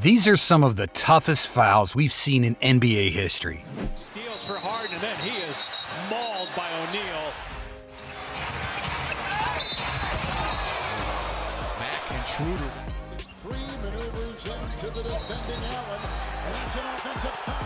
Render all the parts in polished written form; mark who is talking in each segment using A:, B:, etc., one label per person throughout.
A: These are some of the toughest fouls we've seen in NBA history.
B: Steals for Harden, and then he is mauled by O'Neal.
C: Mack and Schroeder.
D: 3 maneuvers into the defending Allen, and that's an offensive foul.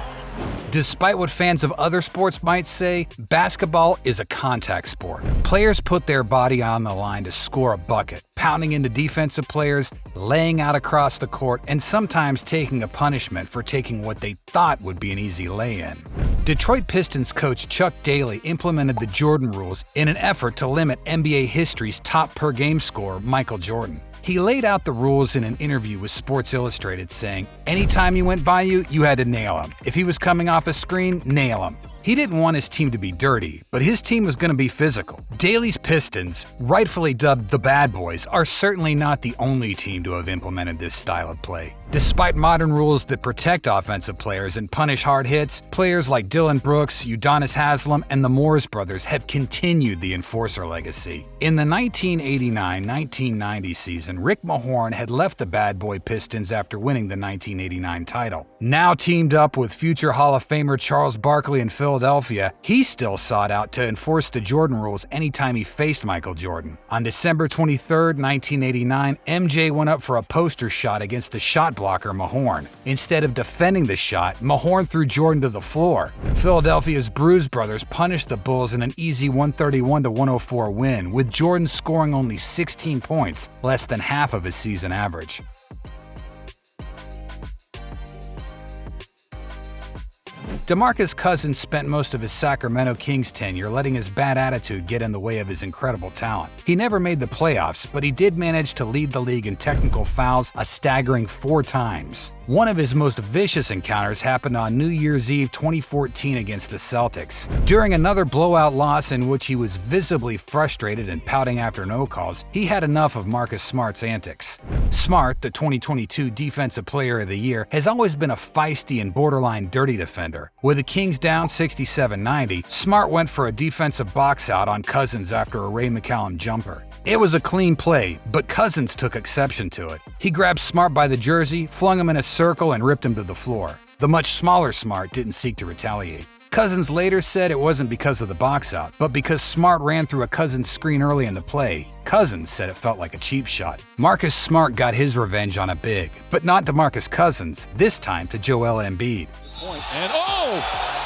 A: Despite what fans of other sports might say, basketball is a contact sport. Players put their body on the line to score a bucket, pounding into defensive players, laying out across the court, and sometimes taking a punishment for taking what they thought would be an easy lay-in. Detroit Pistons coach Chuck Daly implemented the Jordan rules in an effort to limit NBA history's top per-game scorer, Michael Jordan. He laid out the rules in an interview with Sports Illustrated, saying, anytime he went by you, you had to nail him. If he was coming off a screen, nail him. He didn't want his team to be dirty, but his team was going to be physical. Daly's Pistons, rightfully dubbed the Bad Boys, are certainly not the only team to have implemented this style of play. Despite modern rules that protect offensive players and punish hard hits, players like Dylan Brooks, Udonis Haslem, and the Morris brothers have continued the enforcer legacy. In the 1989-1990 season, Rick Mahorn had left the Bad Boy Pistons after winning the 1989 title. Now teamed up with future Hall of Famer Charles Barkley in Philadelphia, he still sought out to enforce the Jordan rules anytime he faced Michael Jordan. On December 23, 1989, MJ went up for a poster shot against the shot blocker Mahorn. Instead of defending the shot, Mahorn threw Jordan to the floor. Philadelphia's Bruise brothers punished the Bulls in an easy 131-104 win, with Jordan scoring only 16 points, less than half of his season average. DeMarcus Cousins spent most of his Sacramento Kings tenure letting his bad attitude get in the way of his incredible talent. He never made the playoffs, but he did manage to lead the league in technical fouls a staggering 4 times. One of his most vicious encounters happened on New Year's Eve 2014 against the Celtics. During another blowout loss in which he was visibly frustrated and pouting after no calls, he had enough of Marcus Smart's antics. Smart, the 2022 Defensive Player of the Year, has always been a feisty and borderline dirty defender. With the Kings down 67-90, Smart went for a defensive box out on Cousins after a Ray McCallum jumper. It was a clean play, but Cousins took exception to it. He grabbed Smart by the jersey, flung him in a circle, and ripped him to the floor. The much smaller Smart didn't seek to retaliate. Cousins later said it wasn't because of the box out, but because Smart ran through a Cousins screen early in the play. Cousins said it felt like a cheap shot. Marcus Smart got his revenge on a big, but not DeMarcus Cousins, this time to Joel Embiid.
B: And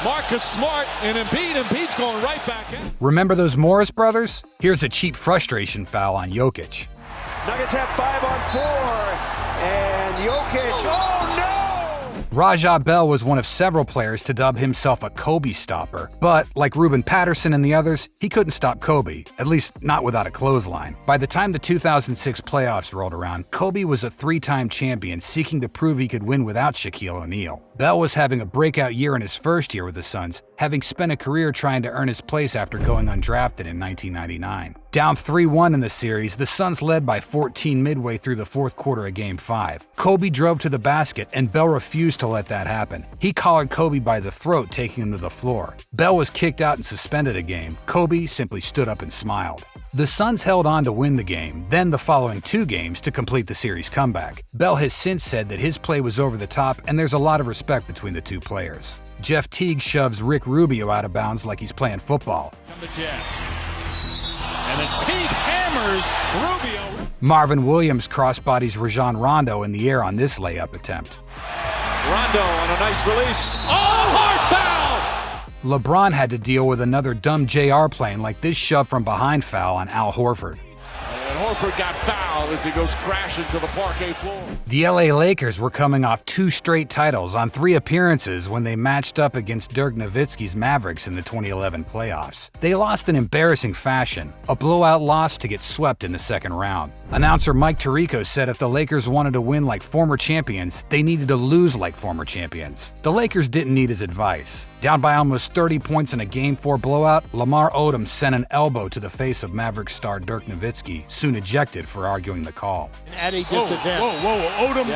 B: Marcus Smart and Embiid's going right back in.
A: Remember those Morris brothers? Here's a cheap frustration foul on Jokic.
E: Nuggets have 5 on 4, and Jokic, oh no!
A: Raja Bell was one of several players to dub himself a Kobe stopper, but like Ruben Patterson and the others, he couldn't stop Kobe, at least not without a clothesline. By the time the 2006 playoffs rolled around, Kobe was a 3-time champion seeking to prove he could win without Shaquille O'Neal. Bell was having a breakout year in his first year with the Suns, having spent a career trying to earn his place after going undrafted in 1999. Down 3-1 in the series, the Suns led by 14 midway through the fourth quarter of Game 5. Kobe drove to the basket, and Bell refused to let that happen. He collared Kobe by the throat, taking him to the floor. Bell was kicked out and suspended a game. Kobe simply stood up and smiled. The Suns held on to win the game, then the following 2 games to complete the series comeback. Bell has since said that his play was over the top, and there's a lot of respect between the 2 players. Jeff Teague shoves Rick Rubio out of bounds like he's playing football.
B: The Jazz. And then Teague hammers Rubio.
A: Marvin Williams crossbodies Rajon Rondo in the air on this layup attempt.
E: Rondo on a nice release. Oh, hard foul!
A: LeBron had to deal with another dumb JR playing like this shove from behind foul on Al Horford.
B: And Horford got fouled as he goes crashing to the parquet floor.
A: The LA Lakers were coming off 2 straight titles on 3 appearances when they matched up against Dirk Nowitzki's Mavericks in the 2011 playoffs. They lost in embarrassing fashion, a blowout loss to get swept in the second round. Announcer Mike Tirico said if the Lakers wanted to win like former champions, they needed to lose like former champions. The Lakers didn't need his advice. Down by almost 30 points in a Game 4 blowout, Lamar Odom sent an elbow to the face of Mavericks star Dirk Nowitzki, soon ejected for arguing the call.
E: At a disadvantage.
B: Odom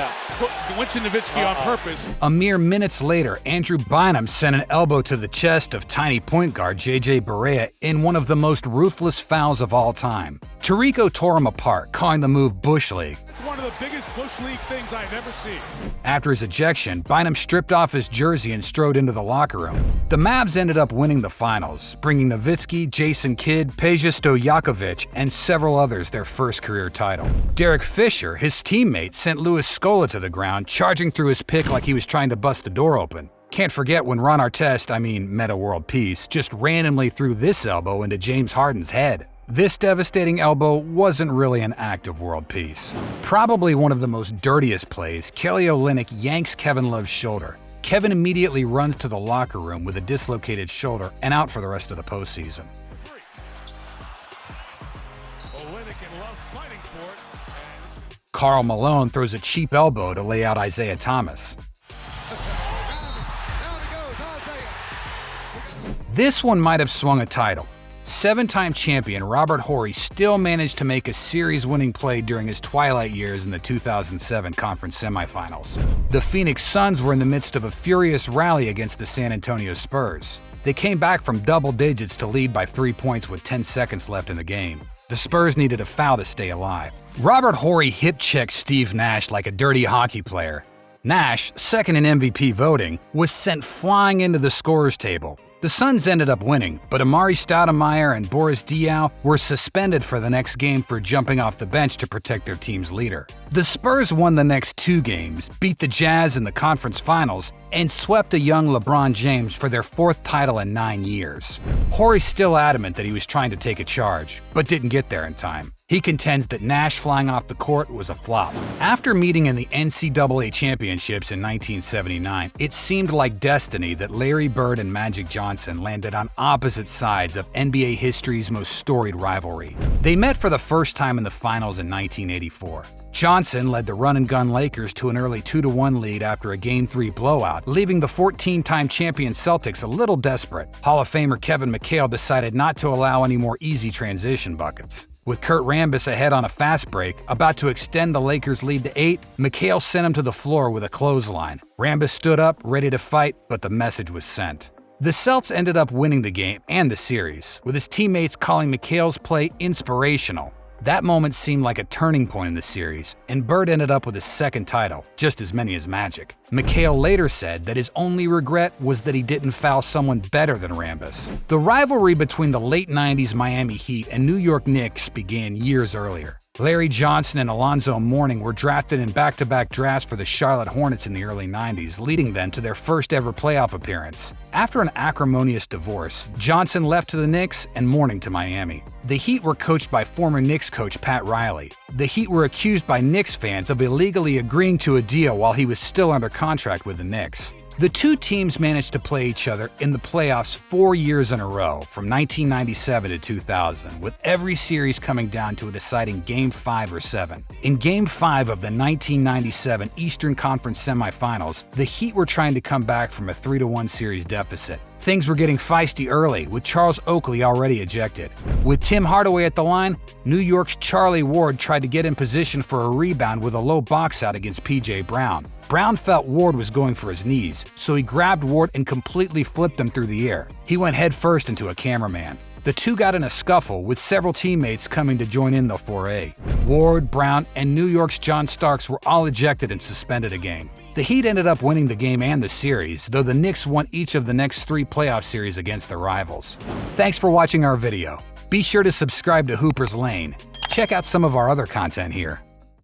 B: went to Nowitzki on purpose.
A: A mere minutes later, Andrew Bynum sent an elbow to the chest of tiny point guard J.J. Barea in one of the most ruthless fouls of all time. Tirico tore him apart, calling the move Bush League.
B: It's one of of the biggest Bush League things I've ever seen.
A: After his ejection, Bynum stripped off his jersey and strode into the locker room. The Mavs ended up winning the finals, bringing Nowitzki, Jason Kidd, Peja Stojakovic, and several others their first career title. Derek Fisher, his teammate, sent Louis Scola to the ground, charging through his pick like he was trying to bust the door open. Can't forget when Ron Artest, Meta World Peace, just randomly threw this elbow into James Harden's head. This devastating elbow wasn't really an act of world peace. Probably one of the most dirtiest plays, Kelly Olynyk yanks Kevin Love's shoulder. Kevin immediately runs to the locker room with a dislocated shoulder and out for the rest of the postseason.
B: Olynyk and Love fighting for it.
A: Karl Malone throws a cheap elbow to lay out Isaiah Thomas. This one might have swung a title. Seven-time champion Robert Horry still managed to make a series-winning play during his twilight years in the 2007 conference semifinals. The Phoenix Suns were in the midst of a furious rally against the San Antonio Spurs. They came back from double digits to lead by 3 points with 10 seconds left in the game. The Spurs needed a foul to stay alive. Robert Horry hip-checked Steve Nash like a dirty hockey player. Nash, second in MVP voting, was sent flying into the scorer's table. The Suns ended up winning, but Amari Stoudemire and Boris Diaw were suspended for the next game for jumping off the bench to protect their team's leader. The Spurs won the next 2 games, beat the Jazz in the conference finals, and swept a young LeBron James for their 4th title in 9 years. Horry's still adamant that he was trying to take a charge, but didn't get there in time. He contends that Nash flying off the court was a flop. After meeting in the NCAA championships in 1979, it seemed like destiny that Larry Bird and Magic Johnson landed on opposite sides of NBA history's most storied rivalry. They met for the first time in the finals in 1984. Johnson led the run-and-gun Lakers to an early 2-1 lead after a Game 3 blowout, leaving the 14-time champion Celtics a little desperate. Hall of Famer Kevin McHale decided not to allow any more easy transition buckets. With Kurt Rambis ahead on a fast break, about to extend the Lakers' lead to 8, McHale sent him to the floor with a clothesline. Rambis stood up, ready to fight, but the message was sent. The Celts ended up winning the game and the series, with his teammates calling McHale's play inspirational. That moment seemed like a turning point in the series, and Bird ended up with his 2nd title, just as many as Magic. McHale later said that his only regret was that he didn't foul someone better than Rambis. The rivalry between the late 90s Miami Heat and New York Knicks began years earlier. Larry Johnson and Alonzo Mourning were drafted in back-to-back drafts for the Charlotte Hornets in the early 90s, leading them to their first ever playoff appearance. After an acrimonious divorce, Johnson left to the Knicks and Mourning to Miami. The Heat were coached by former Knicks coach Pat Riley. The Heat were accused by Knicks fans of illegally agreeing to a deal while he was still under contract with the Knicks. The two teams managed to play each other in the playoffs 4 years in a row, from 1997 to 2000, with every series coming down to a deciding Game 5 or 7. In Game 5 of the 1997 Eastern Conference semifinals, the Heat were trying to come back from a 3-1 series deficit. Things were getting feisty early, with Charles Oakley already ejected. With Tim Hardaway at the line, New York's Charlie Ward tried to get in position for a rebound with a low box out against P.J. Brown. Brown felt Ward was going for his knees, so he grabbed Ward and completely flipped him through the air. He went headfirst into a cameraman. The two got in a scuffle, with several teammates coming to join in the foray. Ward, Brown, and New York's John Starks were all ejected and suspended a game. The Heat ended up winning the game and the series, though the Knicks won each of the next 3 playoff series against their rivals. Thanks for watching our video. Be sure to subscribe to Hooper's Lane. Check out some of our other content here.